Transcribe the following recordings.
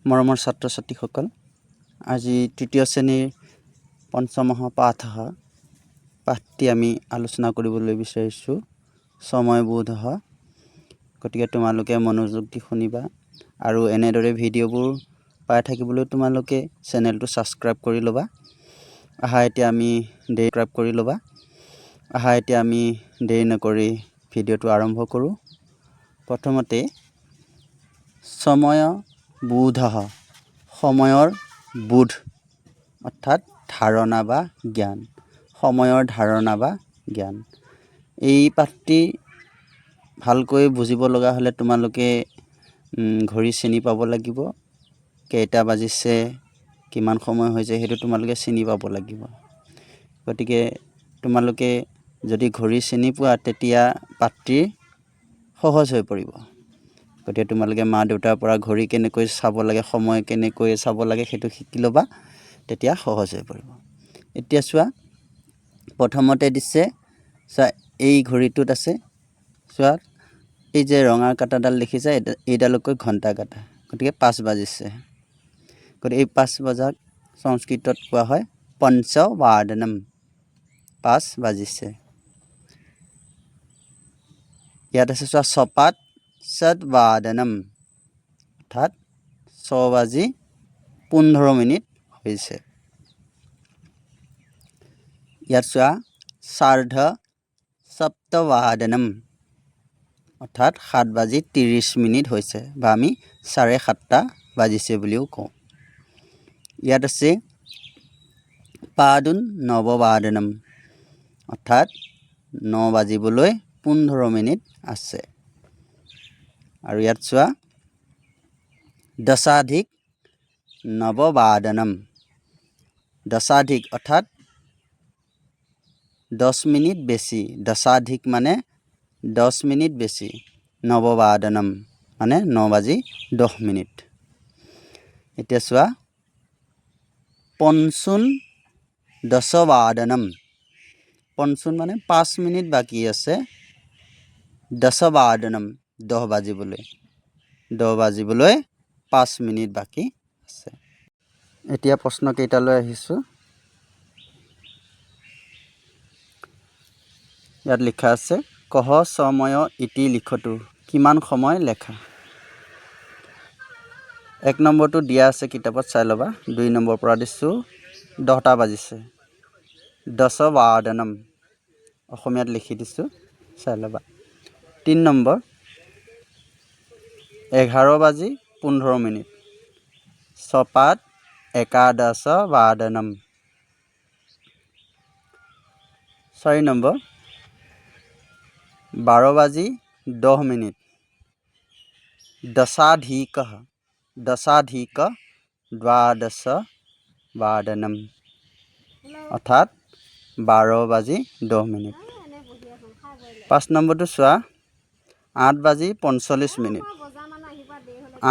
মৰমৰ ছাত্ৰ ছাত্ৰীসকল, আজি তৃতীয় শ্ৰেণীৰ পঞ্চমহ পাঠটি আমি আলোচনা কৰিবলৈ বিচাৰিছোঁ সময়বোধ। গতিকে তোমালোকে মনোযোগ দি শুনিবা আৰু এনেদৰে ভিডিঅ'বোৰ পাই থাকিবলৈ তোমালোকে চেনেলটো ছাবস্ক্ৰাইব কৰি ল'বা। এতিয়া আমি দেৰি নকৰি ভিডিঅ'টো আৰম্ভ কৰোঁ। প্ৰথমতে সময়ৰ বোধ অৰ্থাৎ ধাৰণা বা জ্ঞান। সময়ৰ ধাৰণা বা জ্ঞান, এই পাঠটি ভালকৈ বুজিব লগা হ'লে তোমালোকে ঘড়ী চিনি পাব লাগিব। কেইটা বাজিছে, কিমান সময় হৈছে সেইটো তোমালোকে চিনি পাব লাগিব। গতিকে তোমালোকে যদি ঘড়ী চিনি পোৱা তেতিয়া পাঠটি সহজ হৈ পৰিব। গতিকে তোমালোকে মা দেউতাৰ পৰা ঘড়ী কেনেকৈ চাব লাগে, সময় কেনেকৈ চাব লাগে সেইটো শিকি ল'বা, তেতিয়া সহজ হৈ পৰিব। এতিয়া চোৱা, প্ৰথমতে দিছে চোৱা, এই ঘড়ীটোত আছে চোৱা, এই যে ৰঙা কাটাডাল দেখিছা, এইডালকৈ ঘণ্টা কাটা। গতিকে 5 বাজিছে। গতিকে এই 5 বজাক সংস্কৃতত কোৱা হয় পঞ্চবাদনম, 5 বাজিছে। ইয়াত আছে চোৱা, ছপাত সদবাদনম অৰ্থাৎ 6 বাজি 15 মিনিট হৈছে। ইয়াত চোৱা, সাৰ্ধ সপ্তবাদনম অৰ্থাৎ 7 বাজি 30 মিনিট হৈছে, বা আমি 7:30 বাজিছে বুলিও কওঁ। ইয়াত আছে পাদুন নৱবাদনম অৰ্থাৎ 9 বাজিবলৈ 15 মিনিট আছে। আৰু ইয়াত চোৱা, দশাধিক নৱবাদনম, দশাধিক অৰ্থাৎ 10 মিনিট বেছি। দশাধিক মানে 10 মিনিট বেছি। নৱবাদনম মানে 9 বাজি 10 মিনিট। এতিয়া চোৱা, পঞ্চুন দশবাদনম, পঞ্চুন মানে 5 মিনিট বাকী আছে। দশবাদনম 10 বাজিবলৈ 5 মিনিট বাকী আছে। এতিয়া প্ৰশ্ন কেইটালৈ আহিছোঁ। ইয়াত লিখা আছে, কহ সময় ইতি লিখতো, কিমান সময় লেখা। 1 নম্বৰটো দিয়া আছে কিতাপত, চাই ল'বা। 2 নম্বৰ পৰা দিছোঁ, 10টা বাজিছে। দশবাদনম অসমীয়াত লিখি দিছোঁ, চাই ল'বা। 3 নম্বৰ 11 বাজি 15 মিনিট, ছপাত একাদশ বাদনম। 4 নম্বৰ 12 বাজি 10 মিনিট, দশাধিক দ্বাদশ বাদনম অৰ্থাৎ 12 বাজি 10 মিনিট। 5 নম্বৰটো চোৱা, 8 বাজি 45 মিনিট,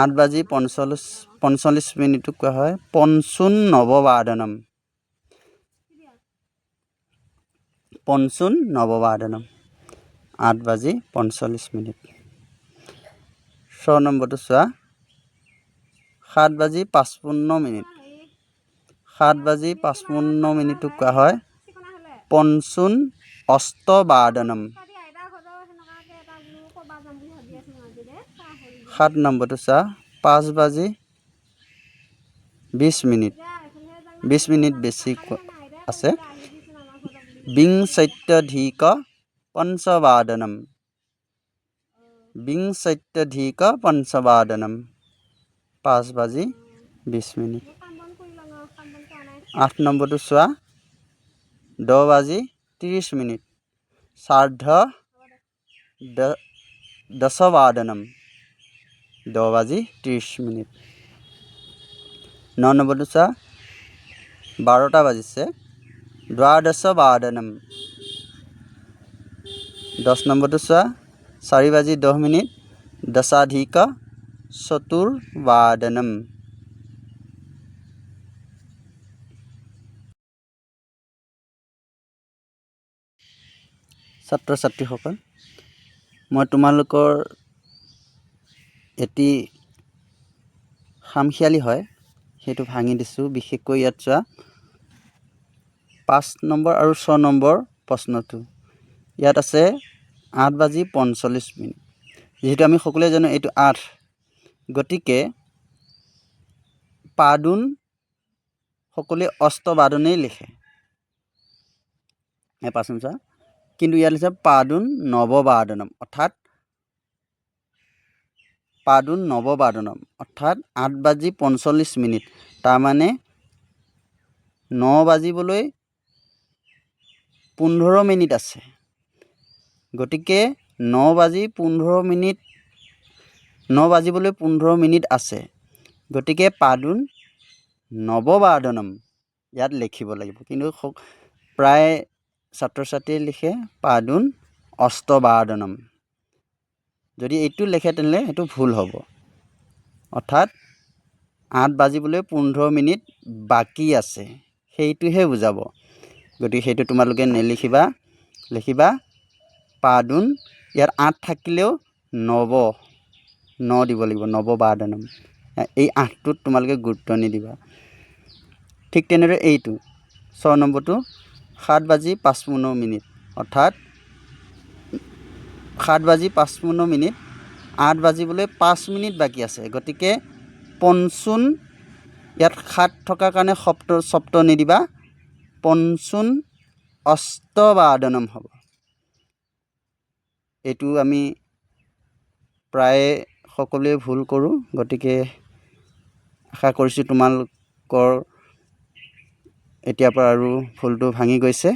8 বাজি 45 মিনিটক কোৱা হয় পঞ্চুন নৱবাদনম, পঞ্চুন নৱবাদনম 8 বাজি 45 মিনিট। 6 নম্বৰটো চোৱা, 7 বাজি 55 মিনিট, 7 বাজি 55 মিনিটক কোৱা হয় পঞ্চুন অষ্টবাদনম। 7 নম্বৰটো চোৱা, 5 বাজি 20 মিনিট, 20 মিনিট বেছি আছে। বিংশত্যধিক পঞ্চবাদনম, বিংশত্যধিক পঞ্চবাদনম 5 বাজি 20 মিনিট। 8 নম্বৰটো চোৱা, 10 বাজি 30 মিনিট, সাৰ্ধ দশবাদনম 10 বাজি 30 মিনিট। 9 নম্বৰটো চোৱা, 12টা বাজিছে, দ্বাদশবাদনম। 10 নম্বৰটো চোৱা, 4 বাজি 10 মিনিট, দশাধিক চতুৰ্বাদনম। ছাত্ৰ ছাত্ৰীসকল, মই তোমালোকৰ এটি খামখিয়ালি হয় সেইটো ভাঙি দিছোঁ। বিশেষকৈ ইয়াত চোৱা 5 নম্বৰ আৰু 6 নম্বৰ প্ৰশ্নটো ইয়াত আছে 8:45। যিহেতু আমি সকলোৱে জানো এইটো 8, গতিকে পাদোন সকলোৱে অষ্টবাদনেই লিখে। পাচন চোৱা, কিন্তু ইয়াত লিখে পাদোন নৱবাদনম, অৰ্থাৎ পাদোন নৱবাদনম, অৰ্থাৎ 8:45। তাৰমানে 9 বাজিবলৈ 15 মিনিট আছে। গতিকে 9 বাজিবলৈ 15 মিনিট আছে। গতিকে পাদোন নৱবাদনম ইয়াত লিখিব লাগিব। কিন্তু প্ৰায় ছাত্ৰ ছাত্ৰীয়ে লিখে পাদোন অষ্টবাদনম। যদি এইটো লিখে তেনেহ'লে সেইটো ভুল হ'ব। অৰ্থাৎ 8 বাজিবলৈ 15 মিনিট বাকী আছে, সেইটোহে বুজাব। গতিকে সেইটো তোমালোকে নেলিখিবা, লিখিবা পাদোন। ইয়াত 8 থাকিলেও 9 দিব লাগিব, নৱবাদনম। এই 8টোত তোমালোকে গুৰুত্ব নিদিবা। ঠিক তেনেদৰে এইটো 6 নম্বৰটো 7:55, অৰ্থাৎ 7:55, 8 বাজিবলৈ 5 মিনিট বাকী আছে। গতিকে পঞ্চুন, ইয়াত 7 থকাৰ কাৰণে সপ্ত নিদিবা, পঞ্চুন অষ্টবাদনম হ'ব। এইটো আমি প্ৰায় সকলোৱে ভুল কৰোঁ। গতিকে আশা কৰিছোঁ তোমালোকৰ এতিয়াৰ পৰা আৰু ভুলটো ভাঙি গৈছে।